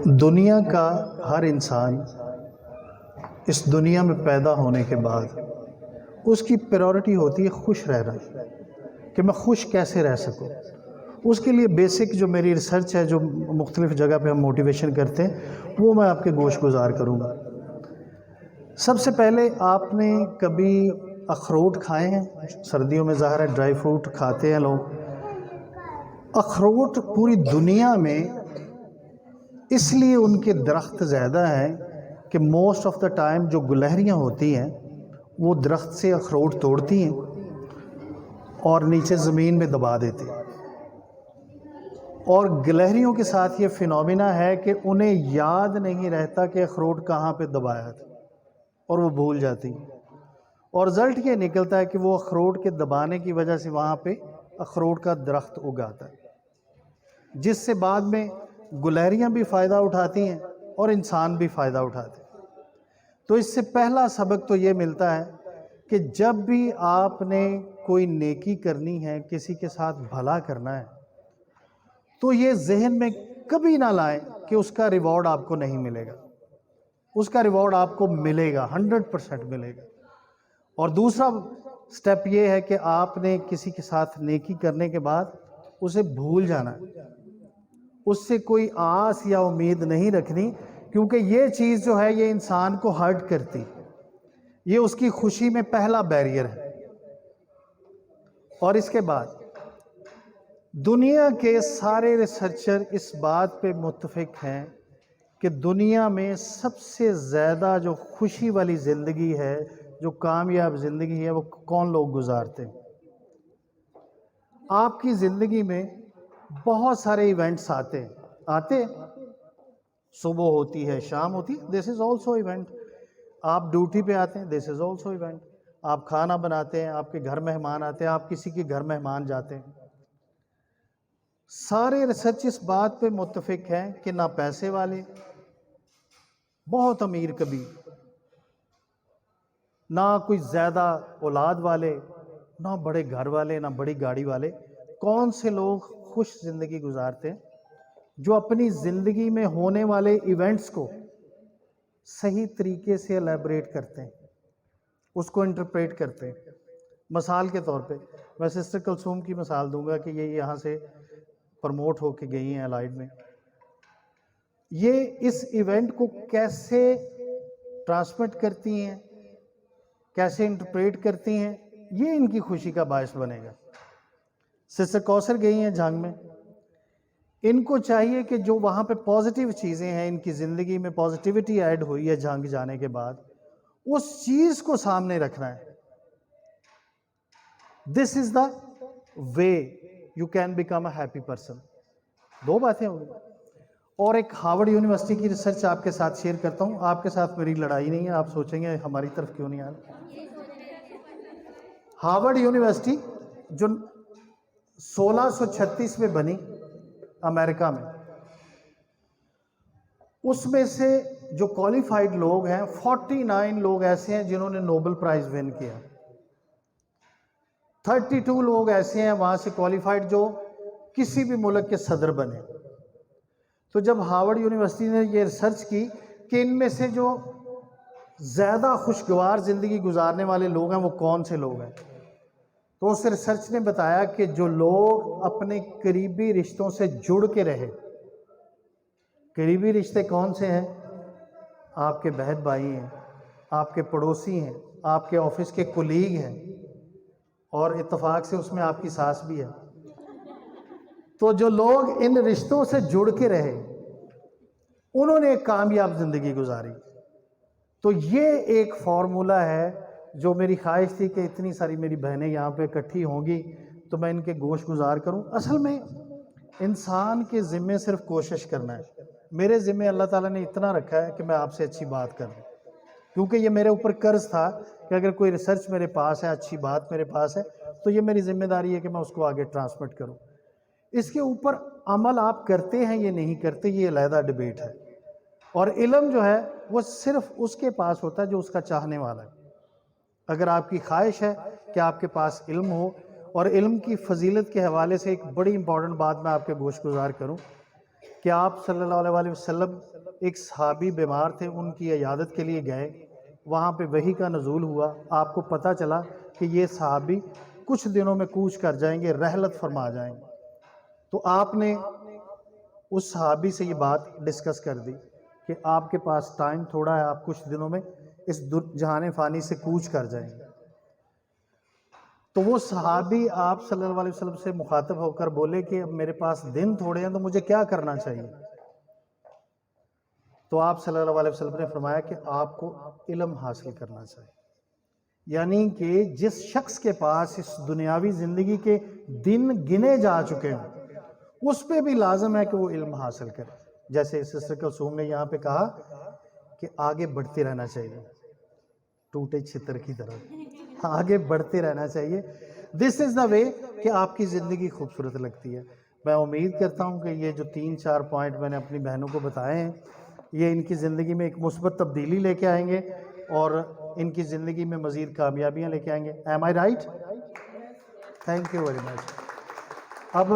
دنیا کا ہر انسان اس دنیا میں پیدا ہونے کے بعد اس کی پریورٹی ہوتی ہے خوش رہنا، کہ میں خوش کیسے رہ سکوں۔ اس کے لیے بیسک جو میری ریسرچ ہے، جو مختلف جگہ پہ ہم موٹیویشن کرتے ہیں، وہ میں آپ کے گوش گزار کروں گا۔ سب سے پہلے آپ نے کبھی اخروٹ کھائے ہیں؟ سردیوں میں ظاہر ہے ڈرائی فروٹ کھاتے ہیں لوگ۔ اخروٹ پوری دنیا میں اس لیے ان کے درخت زیادہ ہیں کہ موسٹ آف دا ٹائم جو گلہریاں ہوتی ہیں وہ درخت سے اخروٹ توڑتی ہیں اور نیچے زمین میں دبا دیتی ہیں، اور گلہریوں کے ساتھ یہ فینومینا ہے کہ انہیں یاد نہیں رہتا کہ اخروٹ کہاں پہ دبایا تھا، اور وہ بھول جاتی ہیں، اور رزلٹ یہ نکلتا ہے کہ وہ اخروٹ کے دبانے کی وجہ سے وہاں پہ اخروٹ کا درخت اگاتا ہے، جس سے بعد میں گلہریاں بھی فائدہ اٹھاتی ہیں اور انسان بھی فائدہ اٹھاتے ہیں۔ تو اس سے پہلا سبق تو یہ ملتا ہے کہ جب بھی آپ نے کوئی نیکی کرنی ہے، کسی کے ساتھ بھلا کرنا ہے، تو یہ ذہن میں کبھی نہ لائیں کہ اس کا ریوارڈ آپ کو نہیں ملے گا۔ اس کا ریوارڈ آپ کو ملے گا، 100% ملے گا۔ اور دوسرا سٹیپ یہ ہے کہ آپ نے کسی کے ساتھ نیکی کرنے کے بعد اسے بھول جانا ہے، اس سے کوئی آس یا امید نہیں رکھنی، کیونکہ یہ چیز جو ہے یہ انسان کو ہرٹ کرتی، یہ اس کی خوشی میں پہلا بیریئر ہے۔ اور اس کے بعد دنیا کے سارے ریسرچر اس بات پہ متفق ہیں کہ دنیا میں سب سے زیادہ جو خوشی والی زندگی ہے، جو کامیاب زندگی ہے، وہ کون لوگ گزارتے ہیں؟ آپ کی زندگی میں بہت سارے ایونٹس آتے صبح ہوتی ہے، شام ہوتی ہے، دس از آلسو ایونٹ۔ آپ ڈیوٹی پہ آتے ہیں، دس از آلسو ایونٹ۔ آپ کھانا بناتے ہیں، آپ کے گھر مہمان آتے ہیں، آپ کسی کے گھر مہمان جاتے ہیں۔ سارے ریسرچ اس بات پہ متفق ہیں کہ نہ پیسے والے، بہت امیر کبھی، نہ کوئی زیادہ اولاد والے، نہ بڑے گھر والے، نہ بڑی گاڑی والے، کون سے لوگ خوش زندگی گزارتے ہیں؟ جو اپنی زندگی میں ہونے والے ایونٹس کو صحیح طریقے سے الیبریٹ کرتے ہیں، اس کو انٹرپریٹ کرتے ہیں۔ مثال کے طور پہ میں سسٹر کلثوم کی مثال دوں گا کہ یہ یہاں سے پروموٹ ہو کے گئی ہیں الائڈ میں۔ یہ اس ایونٹ کو کیسے ٹرانسمٹ کرتی ہیں، کیسے انٹرپریٹ کرتی ہیں، یہ ان کی خوشی کا باعث بنے گا۔ سسٹر کوثر گئی ہیں جھنگ میں، ان کو چاہیے کہ جو وہاں پہ پازیٹیو چیزیں ہیں، ان کی زندگی میں پازیٹیوٹی ایڈ ہوئی ہے جھنگ جانے کے بعد، اس چیز کو سامنے رکھنا ہے۔ This is the way you can become a happy person. دو باتیں ہو گئی۔ اور ایک ہارورڈ یونیورسٹی کی ریسرچ آپ کے ساتھ شیئر کرتا ہوں۔ آپ کے ساتھ میری لڑائی نہیں ہے، آپ سوچیں گے ہماری طرف کیوں نہیں آ رہا۔ ہارورڈ یونیورسٹی جو 1636 میں بنی امریکہ میں، اس میں سے جو کوالیفائڈ لوگ ہیں 49 لوگ ایسے ہیں جنہوں نے نوبل پرائز ون کیا، 32 لوگ ایسے ہیں وہاں سے کوالیفائڈ جو کسی بھی ملک کے صدر بنے۔ تو جب ہارورڈ یونیورسٹی نے یہ ریسرچ کی کہ ان میں سے جو زیادہ خوشگوار زندگی گزارنے والے لوگ ہیں وہ کون سے لوگ ہیں، تو اس ریسرچ نے بتایا کہ جو لوگ اپنے قریبی رشتوں سے جڑ کے رہے۔ قریبی رشتے کون سے ہیں؟ آپ کے بہن بھائی ہیں، آپ کے پڑوسی ہیں، آپ کے آفس کے کولیگ ہیں، اور اتفاق سے اس میں آپ کی ساس بھی ہے۔ تو جو لوگ ان رشتوں سے جڑ کے رہے، انہوں نے ایک کامیاب زندگی گزاری۔ تو یہ ایک فارمولا ہے جو میری خواہش تھی کہ اتنی ساری میری بہنیں یہاں پہ اکٹھی ہوں گی تو میں ان کے گوش گزار کروں۔ اصل میں انسان کے ذمے صرف کوشش کرنا ہے۔ میرے ذمے اللہ تعالیٰ نے اتنا رکھا ہے کہ میں آپ سے اچھی بات کروں، کیونکہ یہ میرے اوپر قرض تھا کہ اگر کوئی ریسرچ میرے پاس ہے، اچھی بات میرے پاس ہے، تو یہ میری ذمہ داری ہے کہ میں اس کو آگے ٹرانسمٹ کروں۔ اس کے اوپر عمل آپ کرتے ہیں یہ نہیں کرتے، یہ علیحدہ ڈیبیٹ ہے۔ اور علم جو ہے وہ صرف اس کے پاس ہوتا ہے جو اس کا چاہنے والا ہے۔ اگر آپ کی خواہش ہے کہ آپ کے پاس علم ہو، اور علم کی فضیلت کے حوالے سے ایک بڑی امپورٹنٹ بات میں آپ کے گوش گزار کروں کہ آپ صلی اللہ علیہ وسلم ایک صحابی بیمار تھے، ان کی عیادت کے لیے گئے، وہاں پہ وحی کا نزول ہوا، آپ کو پتہ چلا کہ یہ صحابی کچھ دنوں میں کوچ کر جائیں گے، رحلت فرما جائیں گے۔ تو آپ نے اس صحابی سے یہ بات ڈسکس کر دی کہ آپ کے پاس ٹائم تھوڑا ہے، آپ کچھ دنوں میں اس جہان فانی سے کوچ کر جائیں گے۔ تو وہ صحابی آپ صلی اللہ علیہ وسلم سے مخاطب ہو کر بولے کہ اب میرے پاس دن تھوڑے ہیں تو مجھے کیا کرنا چاہیے؟ تو آپ صلی اللہ علیہ وسلم نے فرمایا کہ آپ کو علم حاصل کرنا چاہیے، یعنی کہ جس شخص کے پاس اس دنیاوی زندگی کے دن گنے جا چکے ہیں اس پہ بھی لازم ہے کہ وہ علم حاصل کرے۔ جیسے سسٹر کلثوم نے یہاں پہ کہا کہ آگے بڑھتے رہنا چاہیے، ٹوٹے چھتر کی طرح آگے بڑھتے رہنا چاہیے۔ دس از دا وے کہ آپ کی زندگی خوبصورت لگتی ہے۔ میں امید کرتا ہوں کہ یہ جو 3-4 پوائنٹ میں نے اپنی بہنوں کو بتائے ہیں یہ ان کی زندگی میں ایک مثبت تبدیلی لے کے آئیں گے اور ان کی زندگی میں مزید کامیابیاں لے کے آئیں گے۔ Am I right? Thank you very much. اب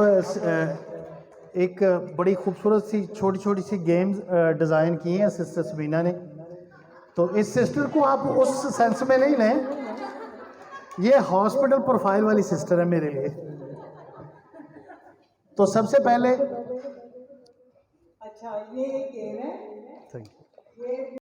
ایک بڑی خوبصورت سی چھوٹی چھوٹی سی گیمز ڈیزائن کی ہیں سسٹر سبینہ نے، تو اس سسٹر کو آپ اس سینس میں نہیں لیں، یہ ہاسپٹل پروفائل والی سسٹر ہے میرے لیے۔ تو سب سے پہلے اچھا یہ گیم ہے، تھینک یو۔